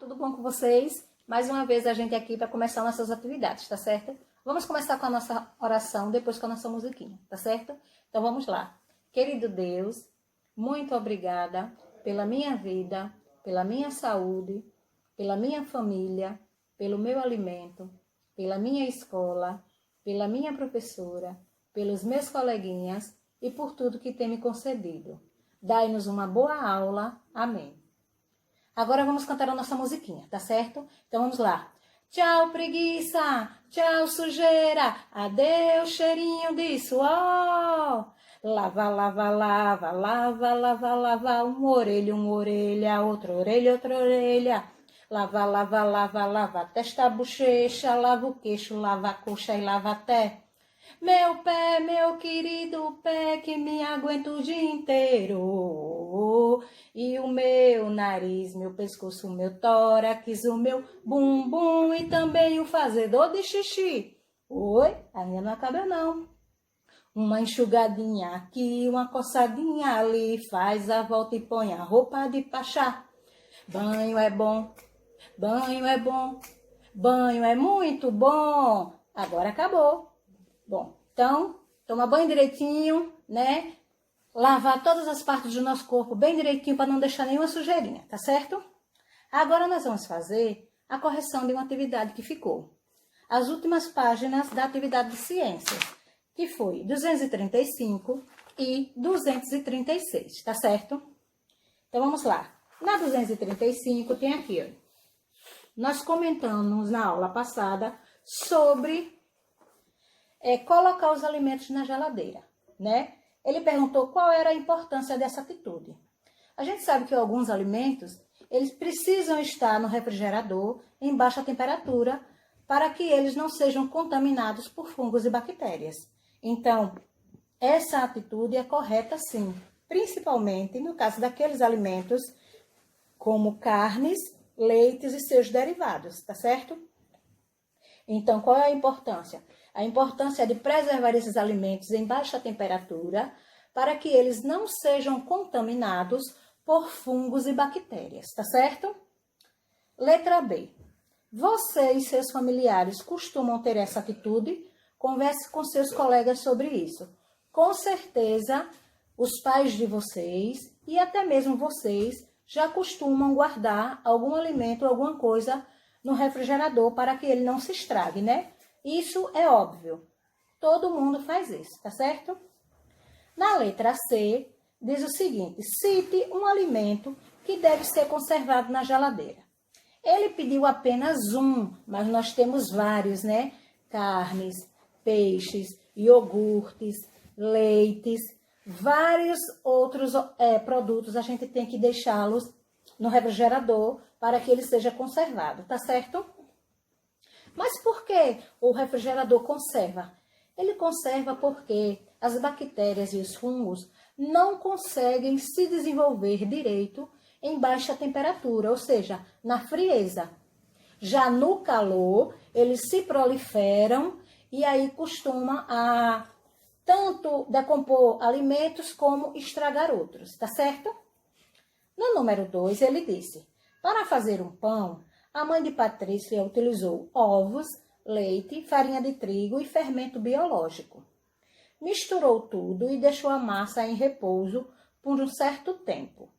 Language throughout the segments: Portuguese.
Tudo bom com vocês? Mais uma vez a gente aqui para começar nossas atividades, tá certo? Vamos começar com a nossa oração, depois com a nossa musiquinha, tá certo? Então vamos lá. Querido Deus, muito obrigada pela minha vida, pela minha saúde, pela minha família, pelo meu alimento, pela minha escola, pela minha professora, pelos meus coleguinhas e por tudo que tem me concedido. Dai-nos uma boa aula. Amém. Agora vamos cantar a nossa musiquinha, tá certo? Então vamos lá. Tchau, preguiça. Tchau, sujeira. Adeus, cheirinho de suor. Lava, lava, lava, lava, lava, lava. Uma orelha, outra orelha. Lava, lava, lava, lava. Testa, a bochecha, lava o queixo, lava a coxa e lava até. Meu pé, meu querido pé, que me aguenta o dia inteiro. E o meu nariz, meu pescoço, meu tórax, o meu bumbum e também o fazedor de xixi. Oi, ainda não acaba não. Uma enxugadinha aqui, uma coçadinha ali, faz a volta e põe a roupa de pachá. Banho é bom, banho é bom, banho é muito bom. Agora acabou. Bom, então, toma banho direitinho, né? Lavar todas as partes do nosso corpo bem direitinho para não deixar nenhuma sujeirinha, tá certo? Agora nós vamos fazer a correção de uma atividade que ficou. As últimas páginas da atividade de ciências, que foi 235 e 236, tá certo? Então vamos lá. Na 235 tem aqui, ó. Nós comentamos na aula passada sobre colocar os alimentos na geladeira, né? Ele perguntou qual era a importância dessa atitude. A gente sabe que alguns alimentos, eles precisam estar no refrigerador em baixa temperatura para que eles não sejam contaminados por fungos e bactérias. Então, essa atitude é correta sim, principalmente no caso daqueles alimentos como carnes, leites e seus derivados, tá certo? Então, qual é a importância? A importância é de preservar esses alimentos em baixa temperatura para que eles não sejam contaminados por fungos e bactérias, tá certo? Letra B. Você e seus familiares costumam ter essa atitude? Converse com seus colegas sobre isso. Com certeza, os pais de vocês e até mesmo vocês já costumam guardar algum alimento, alguma coisa no refrigerador para que ele não se estrague, né? Isso é óbvio. Todo mundo faz isso, tá certo? Na letra C, diz o seguinte: cite um alimento que deve ser conservado na geladeira. Ele pediu apenas um, mas nós temos vários, né? Carnes, peixes, iogurtes, leites, vários outros produtos a gente tem que deixá-los no refrigerador para que ele seja conservado, tá certo? Mas por que o refrigerador conserva? Ele conserva porque as bactérias e os fungos não conseguem se desenvolver direito em baixa temperatura, ou seja, na frieza. Já no calor, eles se proliferam e aí costuma tanto decompor alimentos como estragar outros, tá certo? No número 2, ele disse: para fazer um pão, a mãe de Patrícia utilizou ovos, leite, farinha de trigo e fermento biológico. Misturou tudo e deixou a massa em repouso por um certo tempo,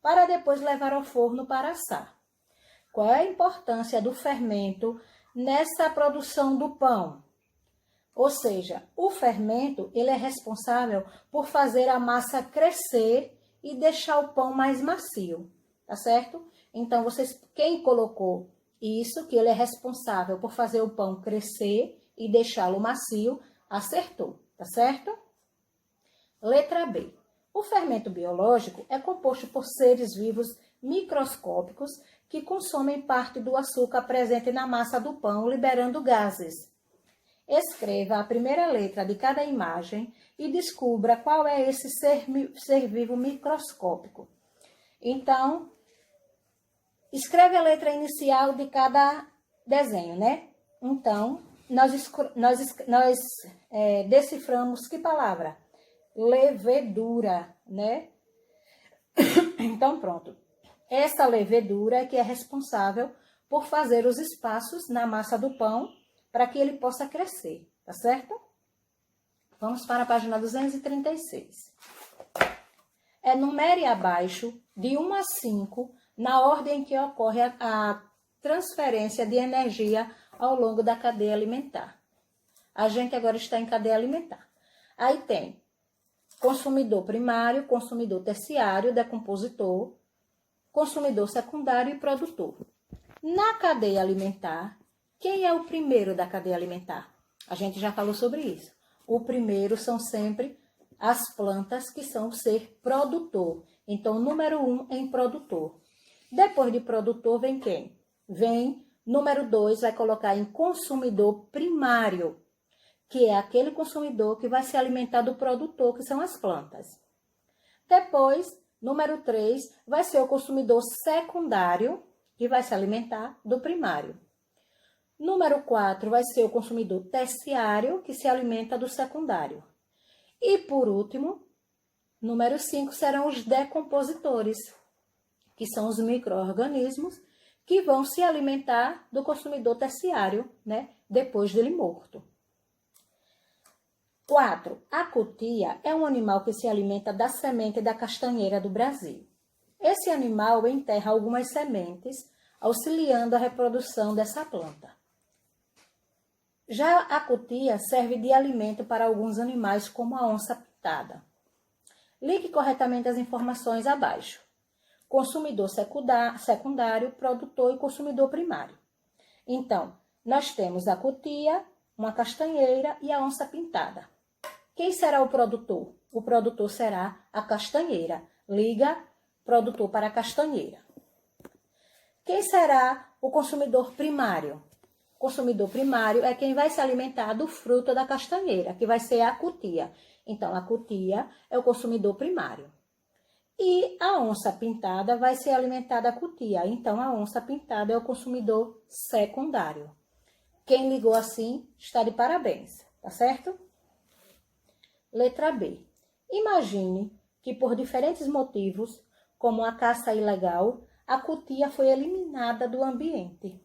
para depois levar ao forno para assar. Qual é a importância do fermento nessa produção do pão? Ou seja, o fermento ele é responsável por fazer a massa crescer e deixar o pão mais macio, tá certo? Então, quem colocou isso, que ele é responsável por fazer o pão crescer e deixá-lo macio, acertou, tá certo? Letra B. O fermento biológico é composto por seres vivos microscópicos que consomem parte do açúcar presente na massa do pão, liberando gases. Escreva a primeira letra de cada imagem e descubra qual é esse ser vivo microscópico. Então, escreve a letra inicial de cada desenho, né? Então, nós deciframos que palavra? Levedura, né? Então, pronto. essa levedura é que é responsável por fazer os espaços na massa do pão para que ele possa crescer, tá certo? Vamos para a página 236. Enumere abaixo, de 1 a 5, na ordem em que ocorre a transferência de energia ao longo da cadeia alimentar. A gente agora está em cadeia alimentar. Aí tem consumidor primário, consumidor terciário, decompositor, consumidor secundário e produtor. Na cadeia alimentar, quem é o primeiro da cadeia alimentar? A gente já falou sobre isso. O primeiro são sempre as plantas que são o ser produtor. Então, número 1 em produtor. Depois de produtor vem quem? Vem número 2, vai colocar em consumidor primário, que é aquele consumidor que vai se alimentar do produtor, que são as plantas. Depois, número 3, vai ser o consumidor secundário, que vai se alimentar do primário. Número 4 vai ser o consumidor terciário, que se alimenta do secundário. E, por último, número 5 serão os decompositores, que são os micro-organismos que vão se alimentar do consumidor terciário, né, depois dele morto. 4. A cutia é um animal que se alimenta da semente da castanheira do Brasil. Esse animal enterra algumas sementes, auxiliando a reprodução dessa planta. Já a cutia serve de alimento para alguns animais, como a onça pintada. Ligue corretamente as informações abaixo. Consumidor secundário, produtor e consumidor primário. Então, nós temos a cutia, uma castanheira e a onça pintada. Quem será o produtor? O produtor será a castanheira. Liga produtor para a castanheira. Quem será o consumidor primário? O consumidor primário é quem vai se alimentar do fruto da castanheira, que vai ser a cutia. Então, a cutia é o consumidor primário. E a onça pintada vai se alimentar da cutia. Então, a onça pintada é o consumidor secundário. Quem ligou assim está de parabéns, tá certo? Letra B. Imagine que por diferentes motivos, como a caça ilegal, a cutia foi eliminada do ambiente.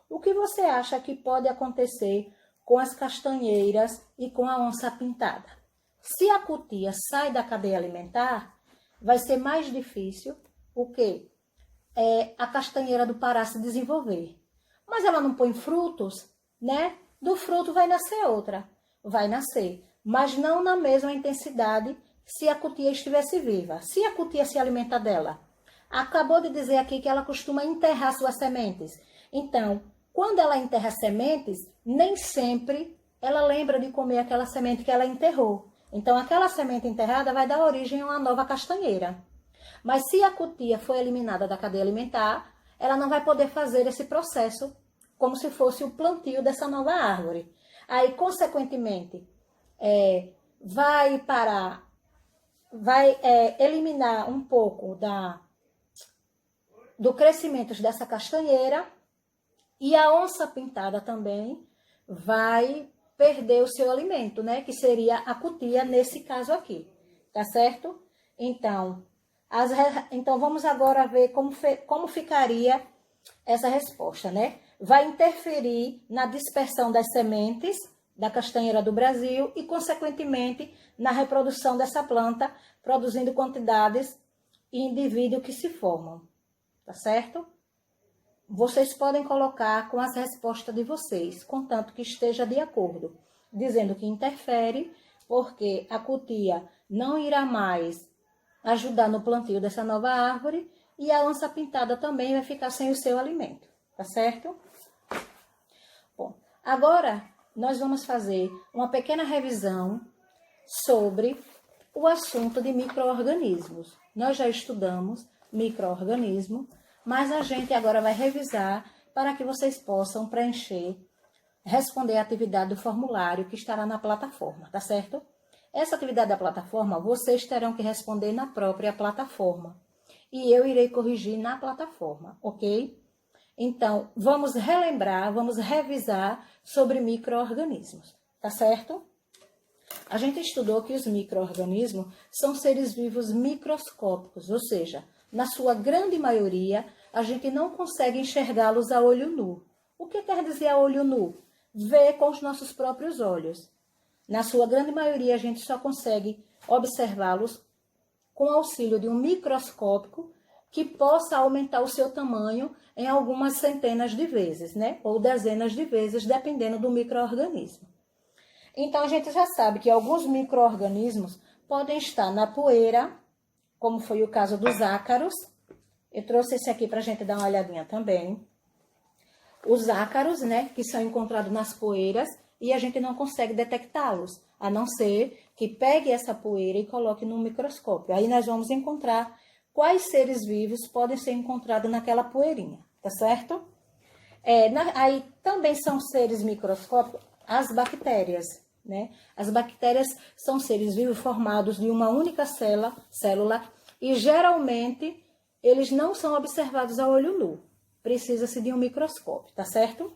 O que você acha que pode acontecer com as castanheiras e com a onça pintada? Se a cutia sai da cadeia alimentar, vai ser mais difícil o quê? A castanheira do Pará se desenvolver. Mas ela não põe frutos, né? Do fruto vai nascer outra. Vai nascer, mas não na mesma intensidade se a cutia estivesse viva. Se a cutia se alimenta dela. Acabou de dizer aqui que ela costuma enterrar suas sementes. Então, quando ela enterra sementes, nem sempre ela lembra de comer aquela semente que ela enterrou. Então, aquela semente enterrada vai dar origem a uma nova castanheira. Mas se a cutia foi eliminada da cadeia alimentar, ela não vai poder fazer esse processo como se fosse o plantio dessa nova árvore. Aí, consequentemente, vai eliminar um pouco do crescimento dessa castanheira e a onça pintada também vai perder o seu alimento, né? Que seria a cutia nesse caso aqui, tá certo? Então, vamos agora ver como ficaria essa resposta, né? Vai interferir na dispersão das sementes da castanheira do Brasil e, consequentemente, na reprodução dessa planta, produzindo quantidades e indivíduos que se formam, tá certo? Vocês podem colocar com as respostas de vocês, contanto que esteja de acordo, dizendo que interfere, porque a cutia não irá mais ajudar no plantio dessa nova árvore e a onça pintada também vai ficar sem o seu alimento, tá certo? Bom, agora nós vamos fazer uma pequena revisão sobre o assunto de micro-organismos. Nós já estudamos micro-organismo, mas a gente agora vai revisar para que vocês possam responder a atividade do formulário que estará na plataforma, tá certo? Essa atividade da plataforma, vocês terão que responder na própria plataforma. E eu irei corrigir na plataforma, ok? Então, vamos relembrar, vamos revisar sobre micro-organismos, tá certo? A gente estudou que os micro-organismos são seres vivos microscópicos, ou seja, na sua grande maioria, a gente não consegue enxergá-los a olho nu. O que quer dizer a olho nu? Ver com os nossos próprios olhos. Na sua grande maioria, a gente só consegue observá-los com auxílio de um microscópio que possa aumentar o seu tamanho em algumas centenas de vezes, né? Ou dezenas de vezes, dependendo do micro-organismo. Então, a gente já sabe que alguns micro-organismos podem estar na poeira, como foi o caso dos ácaros. Eu trouxe esse aqui para a gente dar uma olhadinha também. Os ácaros, né, que são encontrados nas poeiras e a gente não consegue detectá-los, a não ser que pegue essa poeira e coloque no microscópio. Aí nós vamos encontrar quais seres vivos podem ser encontrados naquela poeirinha, tá certo? Aí também são seres microscópicos as bactérias, né? As bactérias são seres vivos formados de uma única célula e geralmente eles não são observados a olho nu. Precisa-se de um microscópio, tá certo?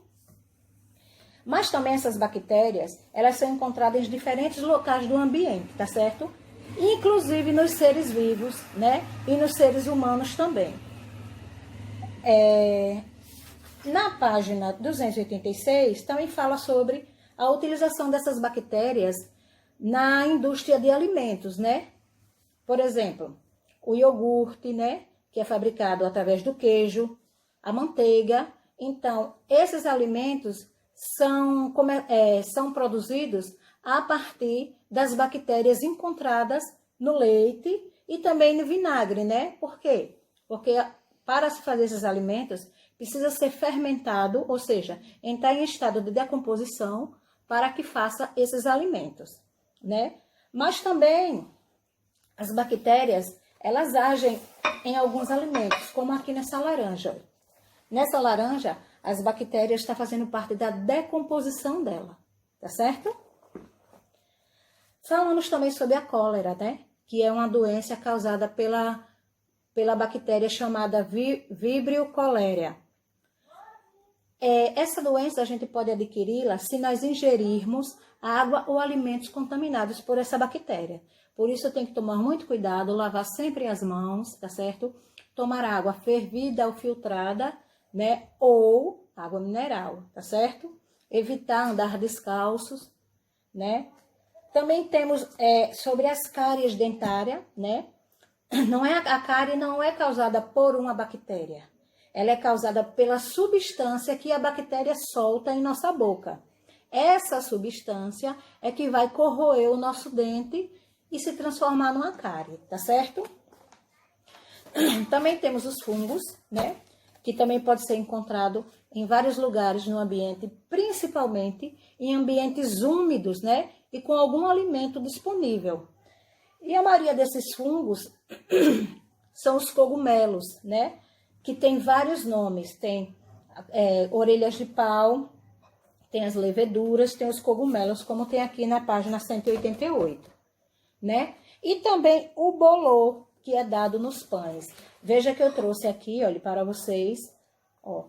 Mas também essas bactérias, elas são encontradas em diferentes locais do ambiente, tá certo? Inclusive nos seres vivos, né? E nos seres humanos também. Na página 286, também fala sobre a utilização dessas bactérias na indústria de alimentos, né? Por exemplo, o iogurte, né? Que é fabricado através do queijo, a manteiga. Então, esses alimentos são produzidos a partir das bactérias encontradas no leite e também no vinagre, né? Por quê? Porque para se fazer esses alimentos, precisa ser fermentado, ou seja, entrar em estado de decomposição para que faça esses alimentos, né? Mas também as bactérias, elas agem em alguns alimentos, como aqui nessa laranja. Nessa laranja, as bactérias estão fazendo parte da decomposição dela, tá certo? Falamos também sobre a cólera, né? Que é uma doença causada pela bactéria chamada Vibrio cholerae. Essa doença a gente pode adquiri-la se nós ingerirmos água ou alimentos contaminados por essa bactéria. Por isso tem que tomar muito cuidado, lavar sempre as mãos, tá certo? Tomar água fervida ou filtrada, né? Ou água mineral, tá certo? Evitar andar descalços, né? Também temos sobre as cáries dentárias, né? A cárie não é causada por uma bactéria. Ela é causada pela substância que a bactéria solta em nossa boca. Essa substância é que vai corroer o nosso dente e se transformar numa cárie, tá certo? Também temos os fungos, né? Que também pode ser encontrado em vários lugares no ambiente, principalmente em ambientes úmidos, né? E com algum alimento disponível. E a maioria desses fungos são os cogumelos, né? Que tem vários nomes. Tem orelhas de pau, tem as leveduras, tem os cogumelos, como tem aqui na página 188, né? E também o bolor, que é dado nos pães. Veja que eu trouxe aqui, olha, para vocês, ó.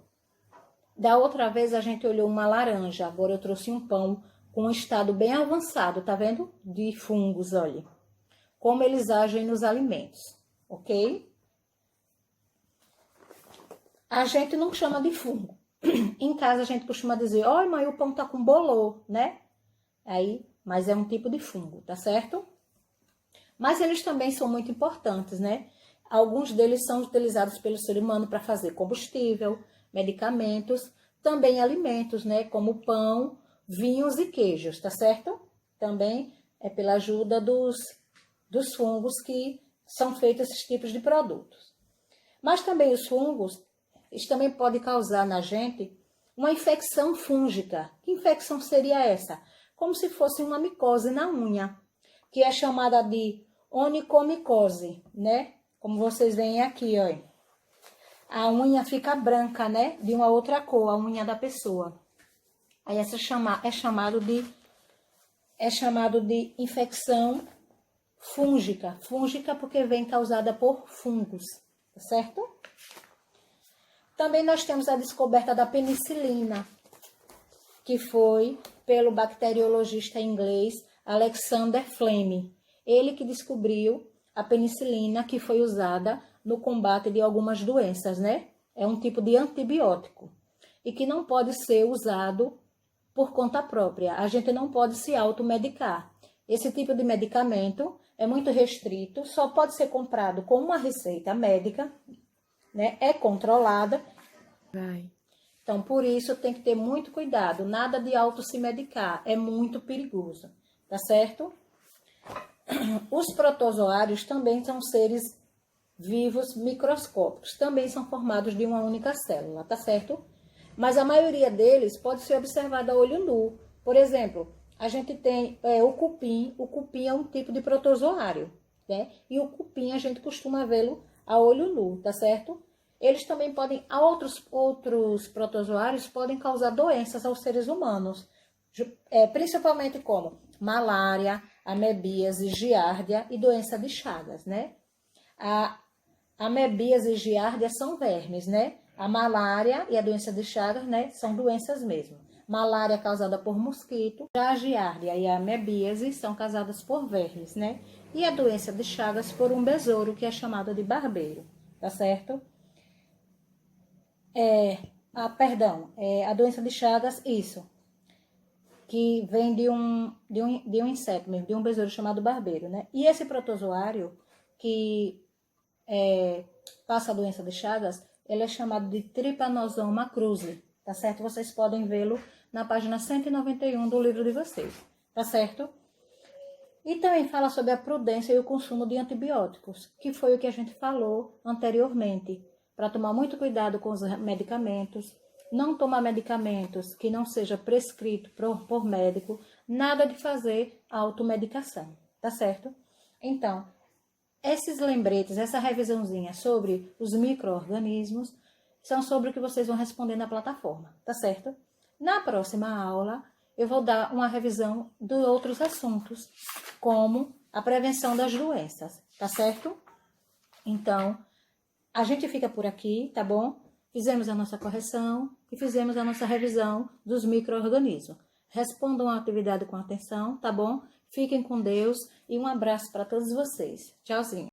Da outra vez a gente olhou uma laranja, agora eu trouxe um pão com um estado bem avançado, tá vendo? De fungos, olha. Como eles agem nos alimentos, ok? A gente não chama de fungo. Em casa a gente costuma dizer, olha, mãe, o pão tá com bolor, né? Mas é um tipo de fungo, tá certo? Mas eles também são muito importantes, né? Alguns deles são utilizados pelo ser humano para fazer combustível, medicamentos, também alimentos, né? Como pão, vinhos e queijos, tá certo? Também é pela ajuda dos fungos que são feitos esses tipos de produtos. Mas também os fungos, eles também podem causar na gente uma infecção fúngica. Que infecção seria essa? Como se fosse uma micose na unha, que é chamada de onicomicose, né? Como vocês veem aqui, ó. A unha fica branca, né? De uma outra cor, a unha da pessoa. Aí essa é chamado de infecção fúngica. Fúngica porque vem causada por fungos, tá certo? Também nós temos a descoberta da penicilina, que foi pelo bacteriologista inglês Alexander Fleming. Ele que descobriu a penicilina que foi usada no combate de algumas doenças, né? É um tipo de antibiótico e que não pode ser usado por conta própria. A gente não pode se automedicar. Esse tipo de medicamento é muito restrito, só pode ser comprado com uma receita médica, né? É controlada. Então, por isso, tem que ter muito cuidado. Nada de auto se medicar, é muito perigoso, tá certo? Os protozoários também são seres vivos microscópicos, também são formados de uma única célula, tá certo? Mas a maioria deles pode ser observada a olho nu. Por exemplo, a gente tem o cupim é um tipo de protozoário, né? E o cupim a gente costuma vê-lo a olho nu, tá certo? Eles também podem, outros protozoários podem causar doenças aos seres humanos, principalmente como malária, amebíase, giardia e doença de Chagas, né? A amebíase e giardia são vermes, né? A malária e a doença de Chagas, né, são doenças mesmo. Malária causada por mosquito, já a giardia e a amebíase são causadas por vermes, né? E a doença de Chagas por um besouro, que é chamado de barbeiro, tá certo? A doença de Chagas, isso, que vem de um inseto mesmo, de um besouro chamado barbeiro, né? E esse protozoário que passa a doença de Chagas, ele é chamado de Trypanosoma cruzi, tá certo? Vocês podem vê-lo na página 191 do livro de vocês, tá certo? E também fala sobre a prudência e o consumo de antibióticos, que foi o que a gente falou anteriormente, para tomar muito cuidado com os medicamentos, não tomar medicamentos que não seja prescrito por médico, nada de fazer automedicação, tá certo? Então, esses lembretes, essa revisãozinha sobre os micro-organismos, são sobre o que vocês vão responder na plataforma, tá certo? Na próxima aula, eu vou dar uma revisão de outros assuntos, como a prevenção das doenças, tá certo? Então, a gente fica por aqui, tá bom? Fizemos a nossa correção e fizemos a nossa revisão dos micro-organismos. Respondam a atividade com atenção, tá bom? Fiquem com Deus e um abraço para todos vocês. Tchauzinho.